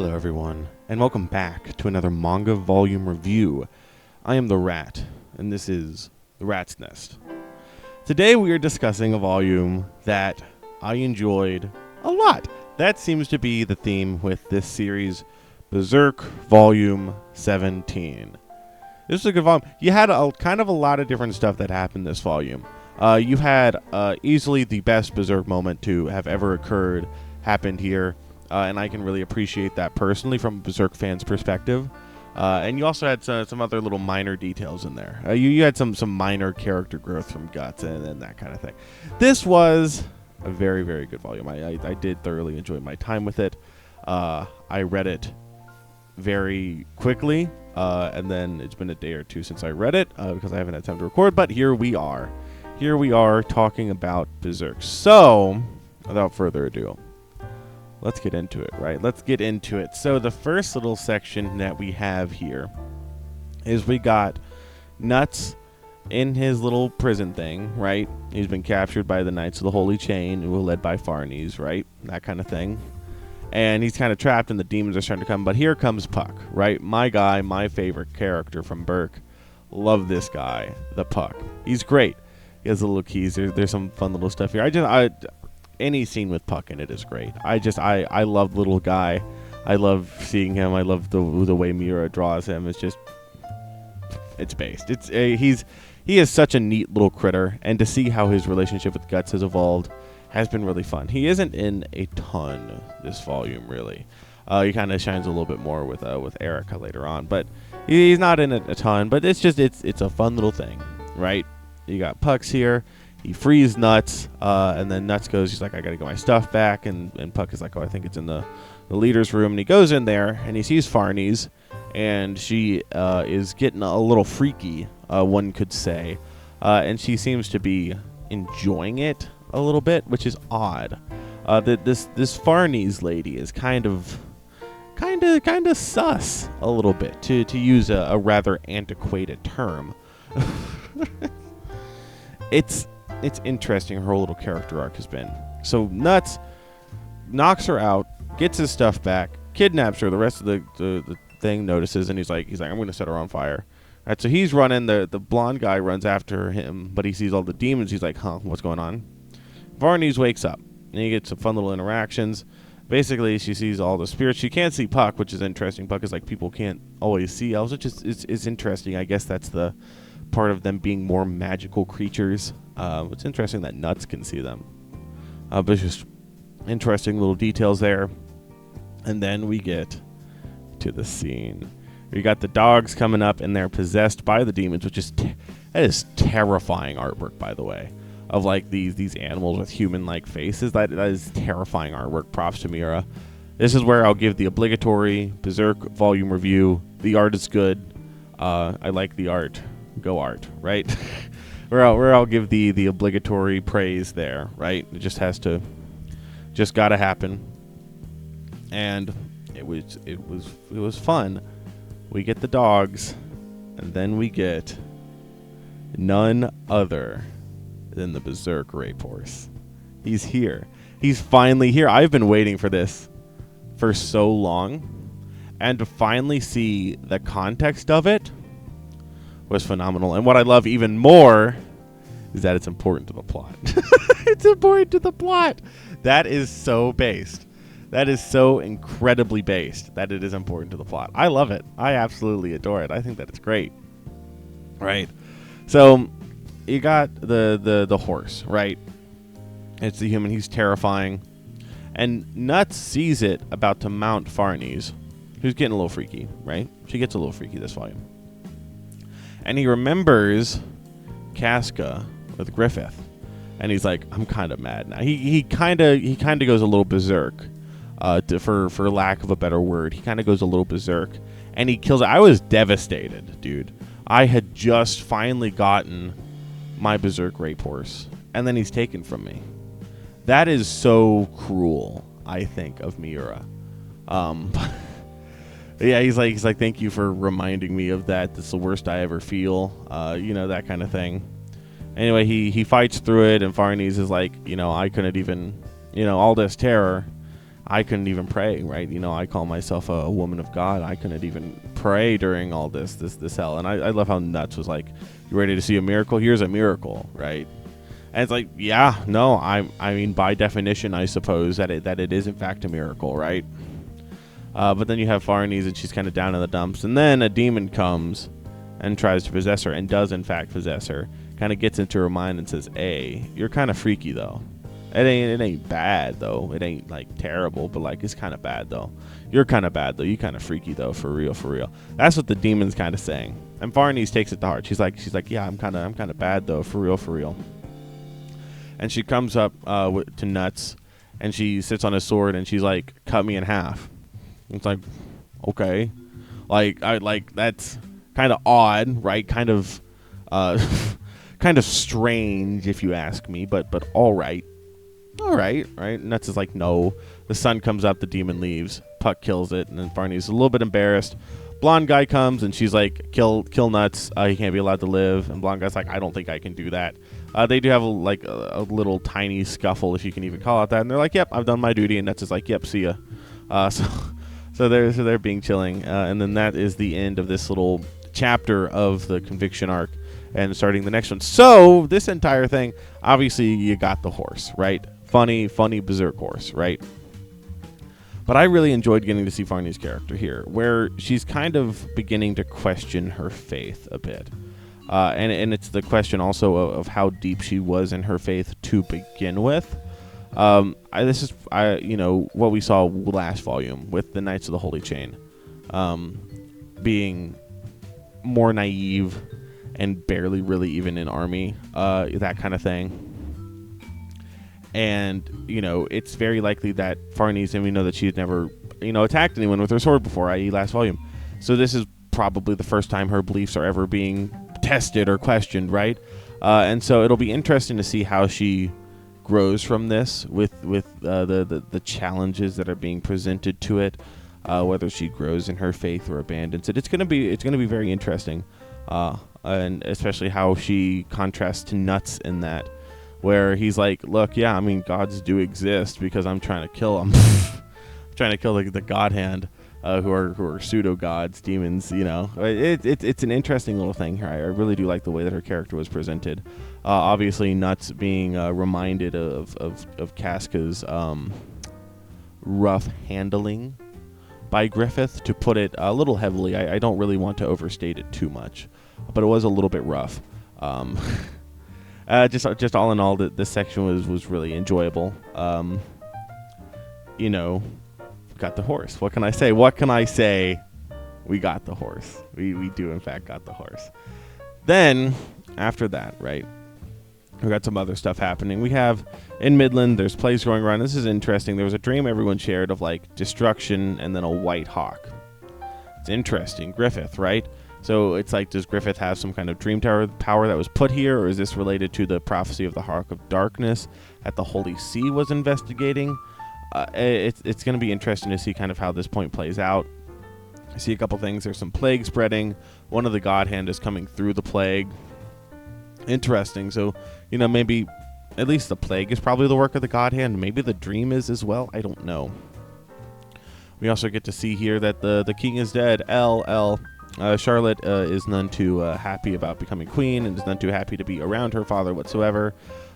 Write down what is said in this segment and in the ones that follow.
Hello everyone, and welcome back to another manga volume review. I am the Rat, and this is The Rat's Nest. Today we are discussing a volume that I enjoyed a lot. That seems to be the theme with this series, Berserk Volume 17. This is a good volume. You had a lot of different stuff that happened this volume. You had easily the best Berserk moment to have ever occurred happened here. And I can really appreciate that personally from a Berserk fan's perspective. And you also had some other little minor details in there. You had some minor character growth from Guts and that kind of thing. This was a very, very good volume. I did thoroughly enjoy my time with it. I read it very quickly, and then it's been a day or two since I read it because I haven't had time to record. But here we are. Here we are talking about Berserk. So, without further ado, let's get into it, right? Let's get into it. So the first little section that we have here is we got Nuts in his little prison thing, right? He's been captured by the Knights of the Holy Chain, who were led by Farnies, right? That kind of thing. And he's kind of trapped and the demons are starting to come. But here comes Puck, right? My guy, my favorite character from Berk. Love this guy, the Puck. He's great. He has the little keys. There's some fun little stuff here. Any scene with Puck in it is great. I love little guy. I love seeing him. I love the way Miura draws him. It's based. He is such a neat little critter, and to see how his relationship with Guts has evolved has been really fun. He isn't in a ton this volume, really. He kind of shines a little bit more with Erica later on, but he's not in it a ton. But it's a fun little thing, right? You got Puck's here. He frees Nuts, and then Nuts goes, he's like, I gotta get my stuff back, and Puck is like, oh, I think it's in the leader's room, and he goes in there, and he sees Farnies, and she is getting a little freaky, one could say, and she seems to be enjoying it a little bit, which is odd. This Farnies lady is kind of sus a little bit, to use a rather antiquated term. It's interesting her little character arc has been. So Nuts knocks her out, gets his stuff back, kidnaps her. The rest of the thing notices, and he's like, I'm going to set her on fire. All right, so he's running. The blonde guy runs after him, but he sees all the demons. He's like, huh, what's going on? Varnies wakes up, and he gets some fun little interactions. Basically, she sees all the spirits. She can't see Puck, which is interesting. Puck is like, people can't always see elves, which is interesting. I guess that's the part of them being more magical creatures. It's interesting that Nuts can see them. But it's just interesting little details there. And then we get to the scene. We got the dogs coming up, and they're possessed by the demons, which is that is terrifying artwork, by the way, of like these animals with human-like faces. That is terrifying artwork. Props to Miura. This is where I'll give the obligatory Berserk volume review. The art is good. I like the art. Go art, right? where I'll give the obligatory praise there, right? It just gotta happen. And it was fun. We get the dogs, and then we get none other than the Berserk rape horse. He's here. He's finally here. I've been waiting for this for so long, and to finally see the context of it was phenomenal. And what I love even more is that it's important to the plot. It's important to the plot. That is so based. That is so incredibly based that it is important to the plot. I love it. I absolutely adore it. I think that it's great. Right. So you got the horse, right? It's the human. He's terrifying. And Nuts sees it about to mount Farnies, who's getting a little freaky, right? She gets a little freaky this volume. And he remembers Casca with Griffith, and he's like, "I'm kind of mad now." He kind of goes a little berserk, for lack of a better word. He kind of goes a little berserk, and he kills. I was devastated, dude. I had just finally gotten my Berserk rape horse, and then he's taken from me. That is so cruel, I think, of Miura. Yeah, he's like, thank you for reminding me of that. This is the worst I ever feel. That kind of thing. Anyway, he fights through it, and Farnies is like, I couldn't even, all this terror. I couldn't even pray, right? You know, I call myself a woman of God. I couldn't even pray during all this hell. And I love how Nuts was like, you ready to see a miracle? Here's a miracle, right? And it's like, yeah, no, I mean, by definition, I suppose that it is in fact a miracle, right? But then you have Farnese, and she's kind of down in the dumps. And then a demon comes and tries to possess her, and does in fact possess her. Kind of gets into her mind and says, hey, you're kind of freaky, though. It ain't bad, though. It ain't, like, terrible, but, like, it's kind of bad, though. You're kind of bad, though. You kind of freaky, though, for real, for real. That's what the demon's kind of saying. And Farnese takes it to heart. She's like, yeah, I'm kind of bad, though, for real, for real. And she comes up to Nuts, and she sits on his sword, and she's like, cut me in half. It's like, okay. Like, that's kind of odd, right? Kind of strange, if you ask me, but all right. All right. Nuts is like, no. The sun comes up, the demon leaves. Puck kills it, and then Farnese is a little bit embarrassed. Blonde guy comes, and she's like, kill Nuts. He can't be allowed to live. And blonde guy's like, I don't think I can do that. They do have a little tiny scuffle, if you can even call it that. And they're like, yep, I've done my duty. And Nuts is like, yep, see ya. So they're being chilling. And then that is the end of this little chapter of the conviction arc, and starting the next one. So this entire thing, obviously you got the horse, right? Funny Berserk horse, right? But I really enjoyed getting to see Farnese' character here, where she's kind of beginning to question her faith a bit. And it's the question also of how deep she was in her faith to begin with. This is what we saw last volume with the Knights of the Holy Chain, being more naive and barely really even in army, that kind of thing. And, it's very likely that Farnese, and we know that she had never, attacked anyone with her sword before, i.e. last volume. So this is probably the first time her beliefs are ever being tested or questioned, right? And so it'll be interesting to see how she grows from this with the challenges that are being presented to it, whether she grows in her faith or abandons it. It's gonna be very interesting, and especially how she contrasts to Nuts in that, where he's like, look, yeah, I mean, gods do exist because I'm trying to kill them. I'm trying to kill the god hand, who are pseudo gods, demons. It's an interesting little thing here. I really do like the way that her character was presented. Obviously, Nuts being reminded of Casca's rough handling by Griffith, to put it a little heavily. I don't really want to overstate it too much, but it was a little bit rough. Just all in all, this section was really enjoyable. Got the horse. What can I say? We got the horse. We do in fact got the horse. Then after that, right, we got some other stuff happening. We have in Midland, there's plays going around. This is interesting. There was a dream everyone shared of like destruction and then a white hawk. It's interesting. Griffith, right? So it's like, does Griffith have some kind of dream power that was put here, or is this related to the prophecy of the Hawk of Darkness that the Holy See was investigating? It's going to be interesting to see kind of how this point plays out. I see a couple things. There's some plague spreading. One of the God Hand is coming through the plague. Interesting. So, maybe at least the plague is probably the work of the God Hand. Maybe the dream is as well. I don't know. We also get to see here that the king is dead. Charlotte is none too happy about becoming queen, and is none too happy to be around her father whatsoever.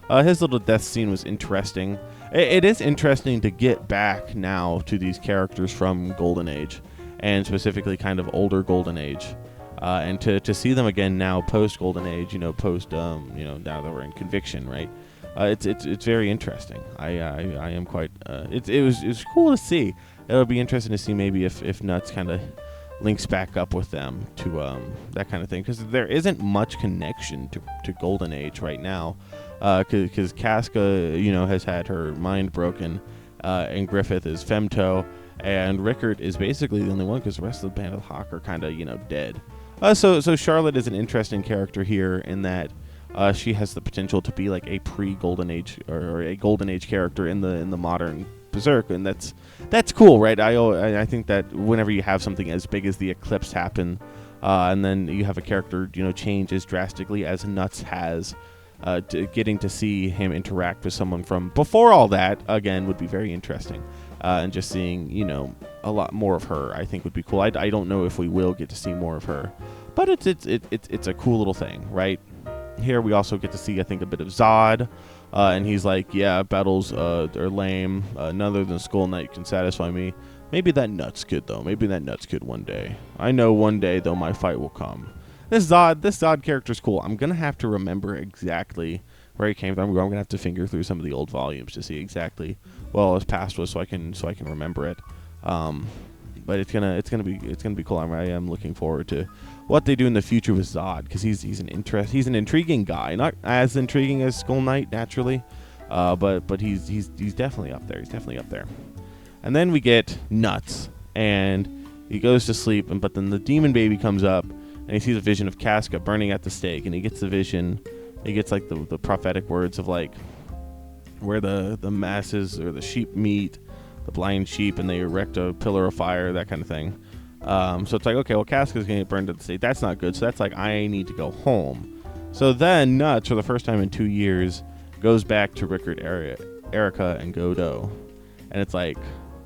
His little death scene was interesting. It is interesting to get back now to these characters from Golden Age, and specifically kind of older Golden Age, and to see them again now post Golden Age, post now that we're in Conviction, right? It's very interesting. I am quite. It was cool to see. It'll be interesting to see maybe if Nuts kind of links back up with them to that kind of thing, because there isn't much connection to Golden Age right now, because Casca has had her mind broken, and Griffith is femto, and Rickard is basically the only one, because the rest of the band of Hawk are kind of dead. So Charlotte is an interesting character here in that she has the potential to be like a pre-Golden Age or a Golden Age character in the modern Berserk, and that's cool, right? I think that whenever you have something as big as the eclipse happen, and then you have a character change as drastically as Nuts has, getting to see him interact with someone from before all that again would be very interesting. and just seeing, a lot more of her, I think would be cool. I don't know if we will get to see more of her, but it's a cool little thing, right? Here we also get to see, I think, a bit of Zod, and he's like, yeah, battles are lame. None other than Skull Knight can satisfy me. Maybe that Nuts Kid, though. Maybe that Nuts Kid one day. I know one day, though, my fight will come. This Zod character's cool. I'm going to have to remember exactly where he came from. I'm going to have to finger through some of the old volumes to see exactly what his past was, so I can remember it. But it's gonna be cool. I am looking forward to what they do in the future with Zod, because he's an intriguing guy, not as intriguing as Skull Knight naturally, but he's definitely up there. He's definitely up there. And then we get Nuts, and he goes to sleep, but then the demon baby comes up, and he sees a vision of Casca burning at the stake, and he gets the vision. He gets like the prophetic words of like where the masses or the sheep meet, the blind sheep, and they erect a pillar of fire, that kind of thing. So it's like, okay, well, Casca's going to get burned at the stake. That's not good. So that's like, I need to go home. So then Nuts, for the first time in 2 years, goes back to Rickard, Erica, and Godo. And it's like,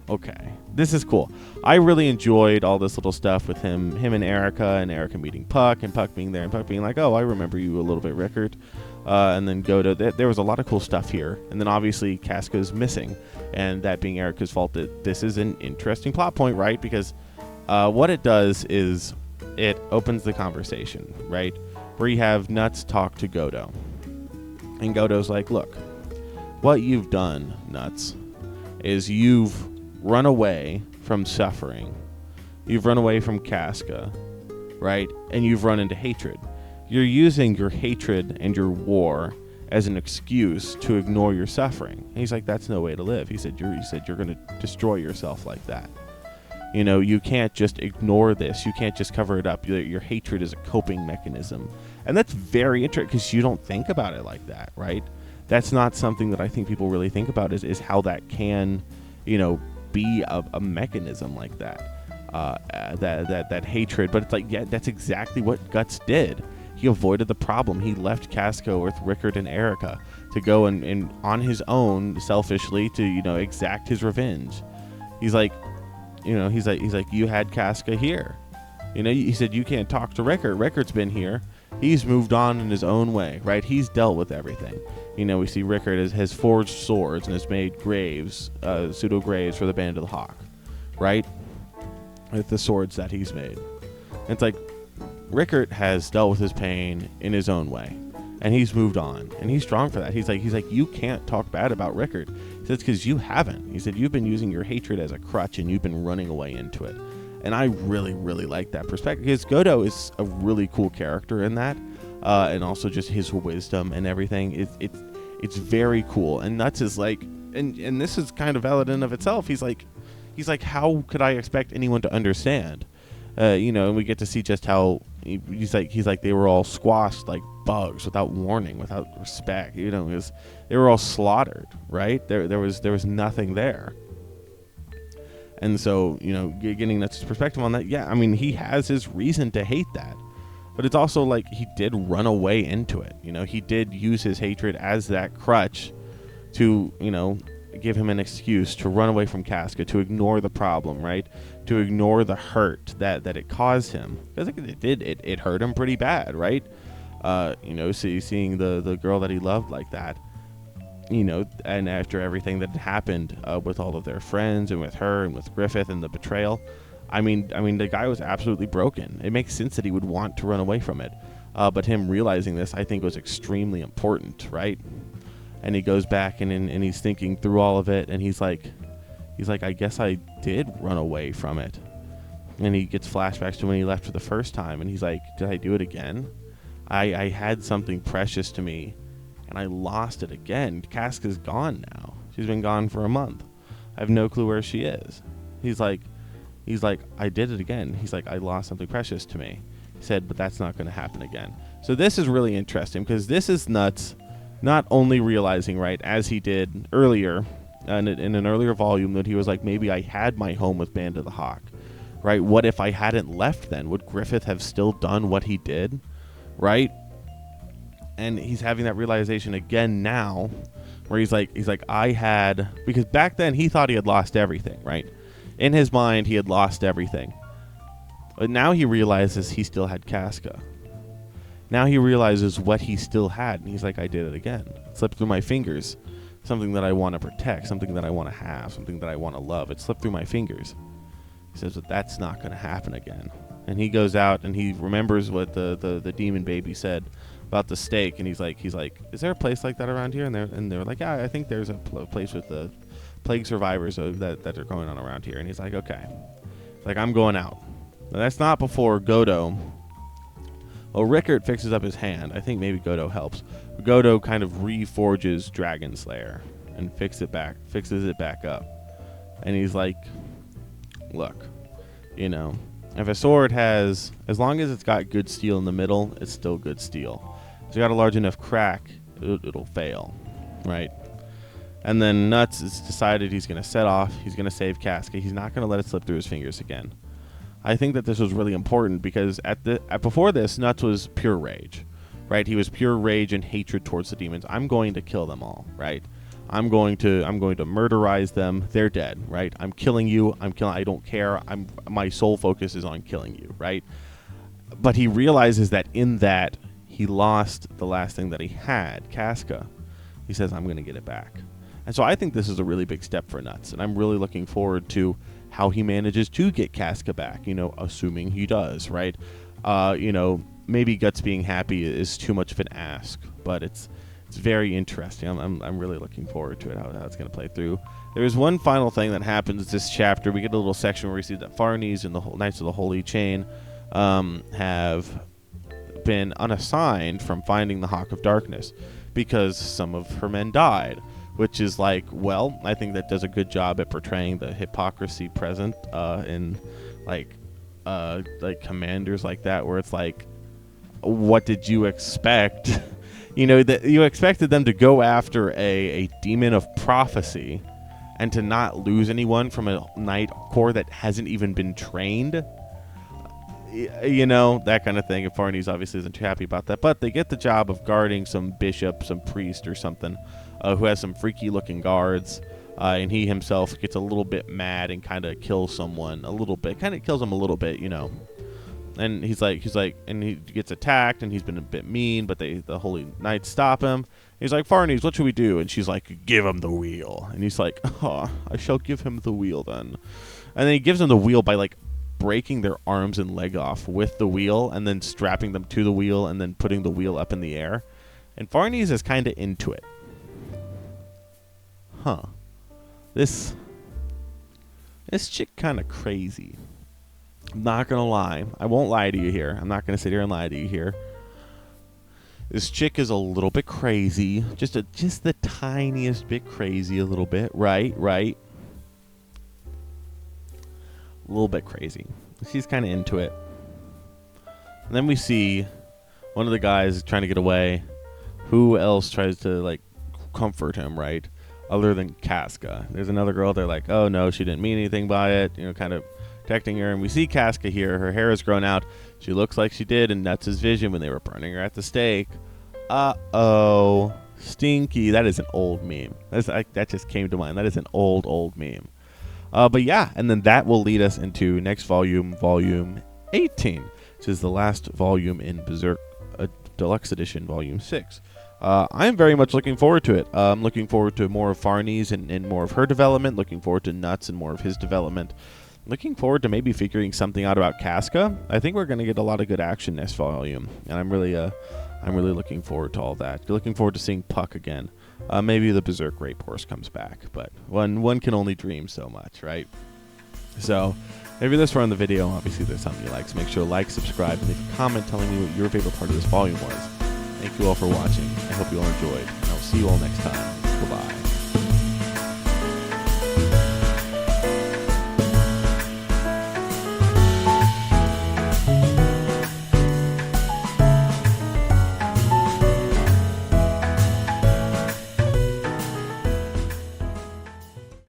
okay, this is cool. I really enjoyed all this little stuff with him and Erica meeting Puck, and Puck being there, and Puck being like, oh, I remember you a little bit, Rickard. And then Godo. There was a lot of cool stuff here. And then obviously Casca's missing, and that being Erica's fault. This is an interesting plot point, right? Because what it does is it opens the conversation, right? Where you have Nuts talk to Godo. And Godo's like, look, what you've done, Nuts, is you've run away from suffering. You've run away from Casca, right? And you've run into hatred. You're using your hatred and your war as an excuse to ignore your suffering. And he's like, that's no way to live. He said, you're going to destroy yourself like that. You can't just ignore this. You can't just cover it up. Your hatred is a coping mechanism. And that's very interesting, because you don't think about it like that, right? That's not something that I think people really think about is how that can, be a mechanism like that. That hatred. But it's like, yeah, that's exactly what Guts did. He avoided the problem. He left Casca with Rickard and Erica to go and on his own, selfishly, to, exact his revenge. He's like, he's like, you had Casca here. He said, you can't talk to Rickard. Rickard's been here. He's moved on in his own way, right? He's dealt with everything. We see Rickard has forged swords and has made graves, pseudo graves for the Band of the Hawk, right? With the swords that he's made. And it's like, Rickard has dealt with his pain in his own way, and he's moved on, and he's strong for that. He's like, you can't talk bad about Rickard. He said, it's because you haven't. He said, you've been using your hatred as a crutch, and you've been running away into it. And I really, really like that perspective, because Godo is a really cool character in that, and also just his wisdom and everything. It's very cool. And Nuts is like, and this is kind of valid in of itself. He's like, how could I expect anyone to understand? And we get to see just how he's like they were all squashed like bugs without warning, without respect. They were all slaughtered, right? There was nothing there. And so, getting Nuts' perspective on that, yeah, I mean, he has his reason to hate that. But it's also like he did run away into it. He did use his hatred as that crutch to, give him an excuse to run away from Casca, to ignore the problem, right? To ignore the hurt that it caused him. Because it hurt him pretty bad, right? Seeing the girl that he loved like that. And after everything that had happened with all of their friends and with her and with Griffith and the betrayal, I mean, the guy was absolutely broken. It makes sense that he would want to run away from it. But him realizing this, I think, was extremely important, right? And he goes back and he's thinking through all of it, and he's like, I guess I did run away from it. And he gets flashbacks to when he left for the first time, and he's like, did I do it again? I had something precious to me, and I lost it again. Casca's gone now. She's been gone for a month. I have no clue where she is. He's like, I did it again. He's like, I lost something precious to me. He said, but that's not going to happen again. So this is really interesting, because this is Nuts not only realizing, right, as he did earlier, in an earlier volume, that he was like, maybe I had my home with Band of the Hawk, right? What if I hadn't left then? Would Griffith have still done what he did, right? And he's having that realization again now where he's like, I had, because back then he thought he had lost everything, right? In his mind, he had lost everything. But now he realizes he still had Casca. Now he realizes what he still had, and he's like, I did it again. It slipped through my fingers. Something that I want to protect, something that I want to have, something that I want to love. It slipped through my fingers. He says, but that's not going to happen again. And he goes out and he remembers what the demon baby said about the stake, and he's like, is there a place like that around here? And they're like, yeah, I think there's a place with the plague survivors that are going on around here. And he's like, okay. He's like, I'm going out. Now, that's not before Godo. Well, Rickert fixes up his hand. I think maybe Godo helps. Godo kind of reforges Dragon Slayer and fixes it back up. And he's like, look, if a sword has, as long as it's got good steel in the middle, it's still good steel. If it's got a large enough crack, it'll fail, right? And then Nuts has decided he's going to set off. He's going to save Casca. He's not going to let it slip through his fingers again. I think that this was really important because before this, Nuts was pure rage, right? He was pure rage and hatred towards the demons. I'm going to kill them all, right? I'm going to murderize them. They're dead, right? I'm killing you. I don't care. My sole focus is on killing you, right? But he realizes that in that he lost the last thing that he had, Casca. He says, I'm going to get it back. And so I think this is a really big step for Nuts, and I'm really looking forward to how he manages to get Casca back, assuming he does, right? Maybe Guts being happy is too much of an ask, but it's very interesting. I'm really looking forward to it, how it's going to play through. There's one final thing that happens this chapter. We get a little section where we see that Farnes and the Knights of the Holy Chain have been unassigned from finding the Hawk of Darkness because some of her men died, which is like, well, I think that does a good job at portraying the hypocrisy present in like commanders like that, where it's like, what did you expect? That you expected them to go after a demon of prophecy and to not lose anyone from a knight corps that hasn't even been trained. That kind of thing. And Farnes obviously isn't too happy about that, but they get the job of guarding some bishop, some priest or something, who has some freaky looking guards, and he himself gets a little bit mad and kind of kills someone a little bit, and he's like, and he gets attacked, and he's been a bit mean, but the Holy Knights stop him. He's like, Farnes, what should we do? And she's like, give him the wheel. And he's like, oh, I shall give him the wheel then. And then he gives him the wheel by like breaking their arms and leg off with the wheel, and then strapping them to the wheel, and then putting the wheel up in the air. And Farnes is kind of into it. Huh. This chick kind of crazy. I'm not going to lie. I won't lie to you here. I'm not going to sit here and lie to you here. This chick is a little bit crazy. Just the tiniest bit crazy a little bit. Right? A little bit crazy. She's kind of into it. And then we see one of the guys trying to get away. Who else tries to, like, comfort him, right? Other than Casca. There's another girl. They're like, oh, no, she didn't mean anything by it. Kind of protecting her, and we see Casca here. Her hair has grown out. She looks like she did in Nuts' vision when they were burning her at the stake. Uh-oh. Stinky. That is an old meme. That just came to mind. That is an old meme. But yeah, and then that will lead us into next volume, volume 18, which is the last volume in Berserk Deluxe Edition, volume 6. I'm very much looking forward to it. I'm looking forward to more of Farnes and more of her development. Looking forward to Nuts and more of his development. Looking forward to maybe figuring something out about Casca. I think we're going to get a lot of good action this volume, and I'm really looking forward to all that. Looking forward to seeing Puck again. Maybe the Berserk Rape Horse comes back, but one can only dream so much, right? So, if you're this far in the video, obviously there's something you like, so make sure to like, subscribe, and leave a comment telling me what your favorite part of this volume was. Thank you all for watching. I hope you all enjoyed, and I will see you all next time. Goodbye.